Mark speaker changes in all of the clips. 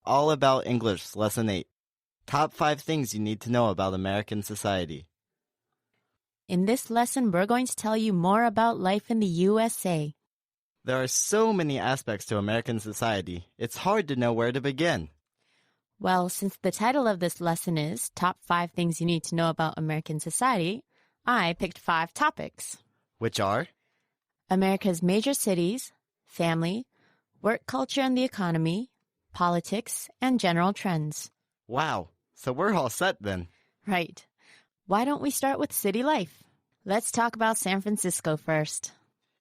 Speaker 1: all about English, Lesson 8. Top 5 things you need to know about American society.
Speaker 2: In this lesson, we're going to tell you more about life in the USA.
Speaker 1: There are so many aspects to American society, it's hard to know where to begin.
Speaker 2: Well, since the title of this lesson is Top 5 Things You Need to Know About American Society, I picked 5 topics.
Speaker 1: Which are?
Speaker 2: America's major cities, family, work culture and the economy, politics, and general trends.
Speaker 1: Wow, so we're all set then.
Speaker 2: Right. Why don't we start with city life? Let's talk about San Francisco first.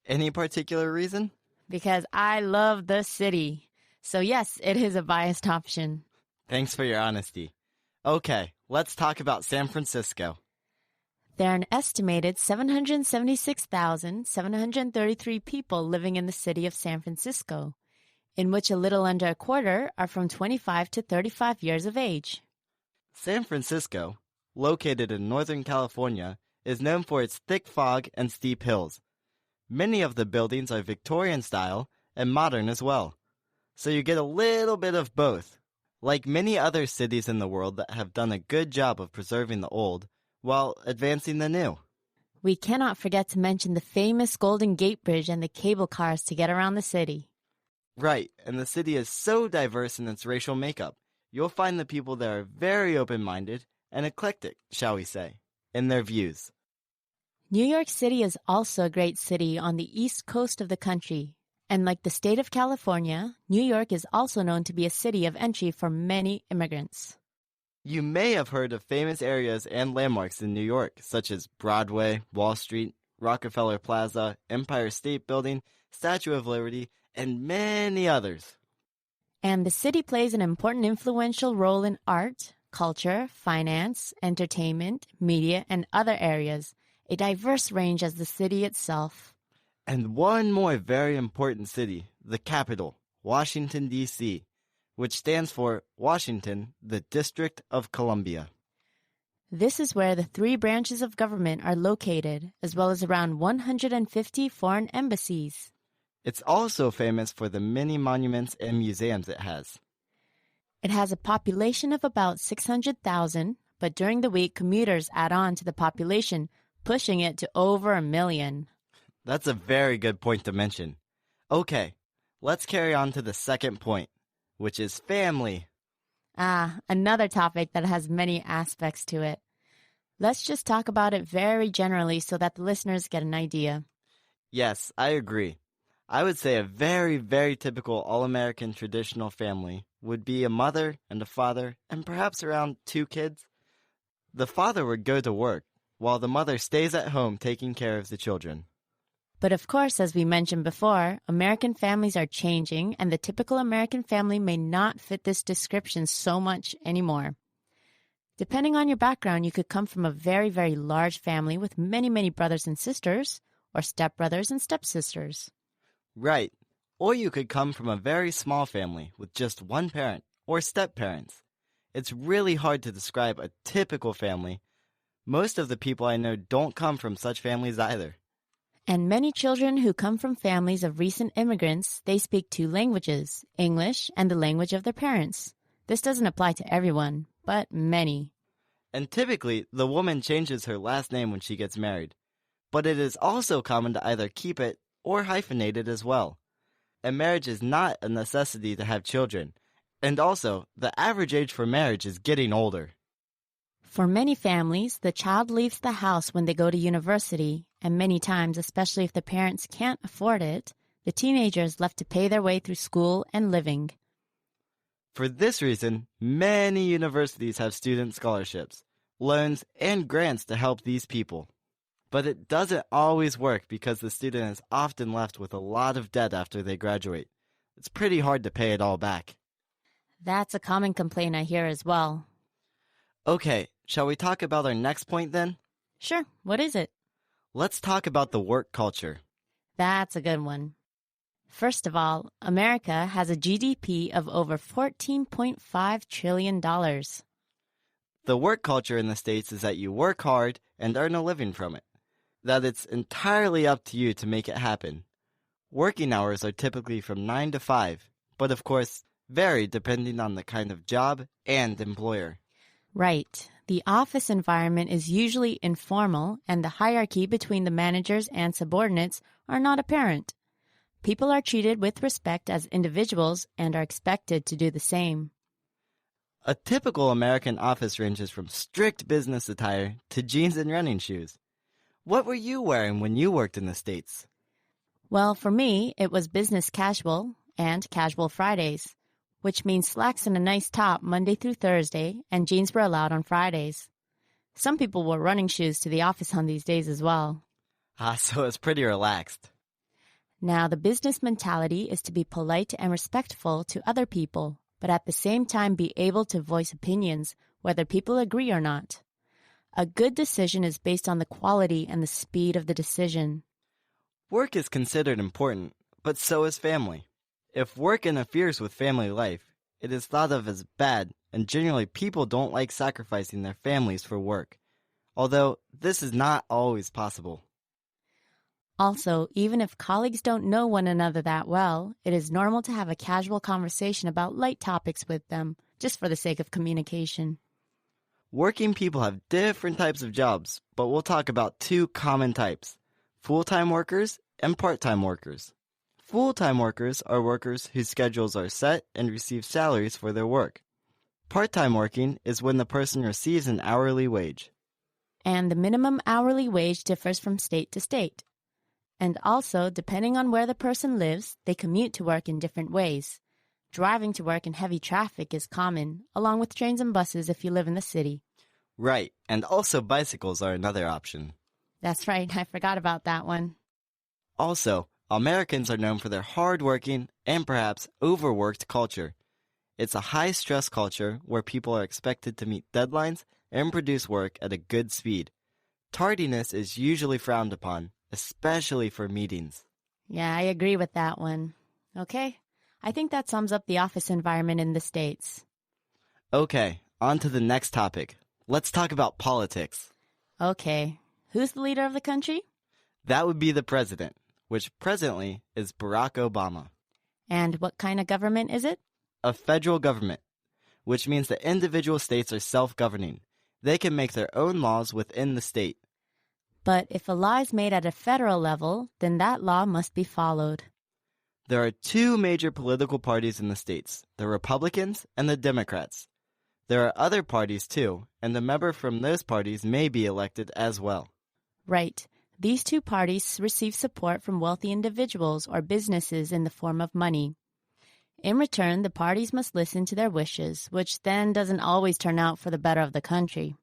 Speaker 1: Any particular reason?
Speaker 2: Because I love the city. So yes, it is a biased option.
Speaker 1: Thanks for your honesty. Okay, let's talk about San Francisco.
Speaker 2: There are an estimated 776,733 people living in the city of San Francisco, in which a little under a quarter are from 25 to 35 years of age.
Speaker 1: San Francisco, located in Northern California, is known for its thick fog and steep hills. Many of the buildings are Victorian style and modern as well, so you get a little bit of both. Like many other cities in the world that have done a good job of preserving the old while advancing the new.
Speaker 2: We cannot forget to mention the famous Golden Gate Bridge and the cable cars to get around the city.
Speaker 1: Right, and the city is so diverse in its racial makeup. You'll find the people there are very open-minded and eclectic, shall we say, in their views.
Speaker 2: New York City is also a great city on the east coast of the country. And like the state of California, New York is also known to be a city of entry for many immigrants.
Speaker 1: You may have heard of famous areas and landmarks in New York, such as Broadway, Wall Street, Rockefeller Plaza, Empire State Building, Statue of Liberty, and many others.
Speaker 2: And the city plays an important influential role in art, culture, finance, entertainment, media, and other areas, a diverse range as the city itself.
Speaker 1: And one more very important city, the capital, Washington, D.C., which stands for Washington, the District of Columbia.
Speaker 2: This is where the 3 branches of government are located, as well as around 150 foreign embassies.
Speaker 1: It's also famous for the many monuments and museums it has.
Speaker 2: It has a population of about 600,000, but during the week, commuters add on to the population, pushing it to over 1 million.
Speaker 1: That's a very good point to mention. Okay, let's carry on to the second point, which is family.
Speaker 2: Another topic that has many aspects to it. Let's just talk about it very generally so that the listeners get an idea.
Speaker 1: Yes, I agree. I would say a very, very typical all-American traditional family would be a mother and a father and perhaps around 2 kids. The father would go to work, while the mother stays at home taking care of the children.
Speaker 2: But of course, as we mentioned before, American families are changing, and the typical American family may not fit this description so much anymore. Depending on your background, you could come from a very, very large family with many, many brothers and sisters, or stepbrothers and stepsisters.
Speaker 1: Right. Or you could come from a very small family with just one parent, or step-parents. It's really hard to describe a typical family. Most of the people I know don't come from such families either.
Speaker 2: And many children who come from families of recent immigrants, they speak 2 languages, English and the language of their parents. This doesn't apply to everyone, but many.
Speaker 1: And typically, the woman changes her last name when she gets married. But it is also common to either keep it or hyphenate it as well. And marriage is not a necessity to have children. And also, the average age for marriage is getting older.
Speaker 2: For many families, the child leaves the house when they go to university, and many times, especially if the parents can't afford it, the teenager is left to pay their way through school and living.
Speaker 1: For this reason, many universities have student scholarships, loans, and grants to help these people. But it doesn't always work because the student is often left with a lot of debt after they graduate. It's pretty hard to pay it all back.
Speaker 2: That's a common complaint I hear as well.
Speaker 1: Okay, shall we talk about our next point then?
Speaker 2: Sure, what is it?
Speaker 1: Let's talk about the work culture.
Speaker 2: That's a good one. First of all, America has a GDP of over $14.5 trillion.
Speaker 1: The work culture in the States is that you work hard and earn a living from it. That it's entirely up to you to make it happen. Working hours are typically from 9 to 5, but of course, vary depending on the kind of job and employer.
Speaker 2: Right. The office environment is usually informal, and the hierarchy between the managers and subordinates are not apparent. People are treated with respect as individuals and are expected to do the same.
Speaker 1: A typical American office ranges from strict business attire to jeans and running shoes. What were you wearing when you worked in the States?
Speaker 2: Well, for me, it was business casual and casual Fridays, which means slacks and a nice top Monday through Thursday, and jeans were allowed on Fridays. Some people wore running shoes to the office on these days as well.
Speaker 1: So it's pretty relaxed.
Speaker 2: Now, the business mentality is to be polite and respectful to other people, but at the same time be able to voice opinions, whether people agree or not. A good decision is based on the quality and the speed of the decision.
Speaker 1: Work is considered important, but so is family. If work interferes with family life, it is thought of as bad, and generally people don't like sacrificing their families for work, although this is not always possible.
Speaker 2: Also, even if colleagues don't know one another that well, it is normal to have a casual conversation about light topics with them, just for the sake of communication.
Speaker 1: Working people have different types of jobs, but we'll talk about two common types: full-time workers and part-time workers. Full-time workers are workers whose schedules are set and receive salaries for their work. Part-time working is when the person receives an hourly wage.
Speaker 2: And the minimum hourly wage differs from state to state. And also, depending on where the person lives, they commute to work in different ways. Driving to work in heavy traffic is common, along with trains and buses if you live in the city.
Speaker 1: Right, and also bicycles are another option.
Speaker 2: That's right, I forgot about that one.
Speaker 1: Also, Americans are known for their hard-working and perhaps overworked culture. It's a high-stress culture where people are expected to meet deadlines and produce work at a good speed. Tardiness is usually frowned upon, especially for meetings.
Speaker 2: Yeah, I agree with that one. Okay, I think that sums up the office environment in the States.
Speaker 1: Okay, on to the next topic. Let's talk about politics.
Speaker 2: Okay, who's the leader of the country?
Speaker 1: That would be the president, which presently is Barack Obama.
Speaker 2: And what kind of government is it?
Speaker 1: A federal government, which means that individual states are self-governing. They can make their own laws within the state.
Speaker 2: But if a law is made at a federal level, then that law must be followed.
Speaker 1: There are two major political parties in the states, the Republicans and the Democrats. There are other parties too, and the member from those parties may be elected as well.
Speaker 2: Right. These two parties receive support from wealthy individuals or businesses in the form of money. In return, the parties must listen to their wishes, which then doesn't always turn out for the better of the country.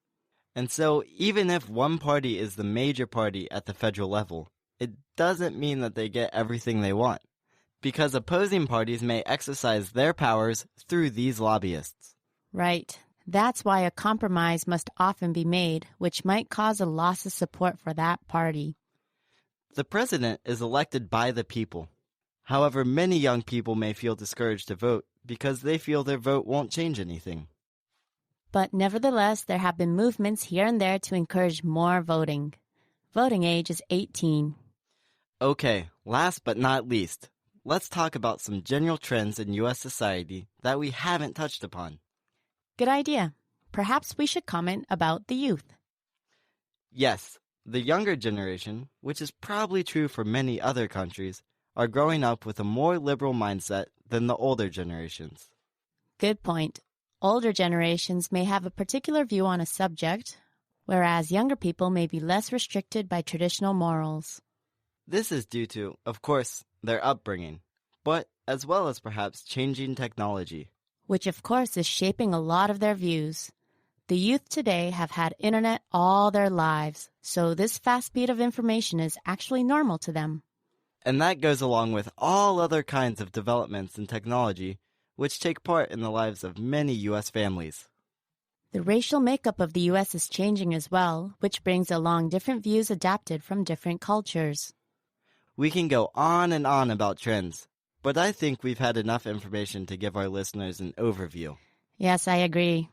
Speaker 1: And so, even if one party is the major party at the federal level, it doesn't mean that they get everything they want, because opposing parties may exercise their powers through these lobbyists.
Speaker 2: Right. That's why a compromise must often be made, which might cause a loss of support for that party.
Speaker 1: The president is elected by the people. However, many young people may feel discouraged to vote because they feel their vote won't change anything.
Speaker 2: But nevertheless, there have been movements here and there to encourage more voting. Voting age is 18.
Speaker 1: Okay, last but not least, let's talk about some general trends in U.S. society that we haven't touched upon.
Speaker 2: Good idea. Perhaps we should comment about the youth.
Speaker 1: Yes, the younger generation, which is probably true for many other countries, are growing up with a more liberal mindset than the older generations.
Speaker 2: Good point. Older generations may have a particular view on a subject, whereas younger people may be less restricted by traditional morals.
Speaker 1: This is due to, of course, their upbringing, but as well as perhaps changing technology.
Speaker 2: Which of course is shaping a lot of their views. The youth today have had internet all their lives, so this fast speed of information is actually normal to them.
Speaker 1: And that goes along with all other kinds of developments in technology which take part in the lives of many U.S. families.
Speaker 2: The racial makeup of the U.S. is changing as well, which brings along different views adapted from different cultures.
Speaker 1: We can go on and on about trends, but I think we've had enough information to give our listeners an overview.
Speaker 2: Yes, I agree.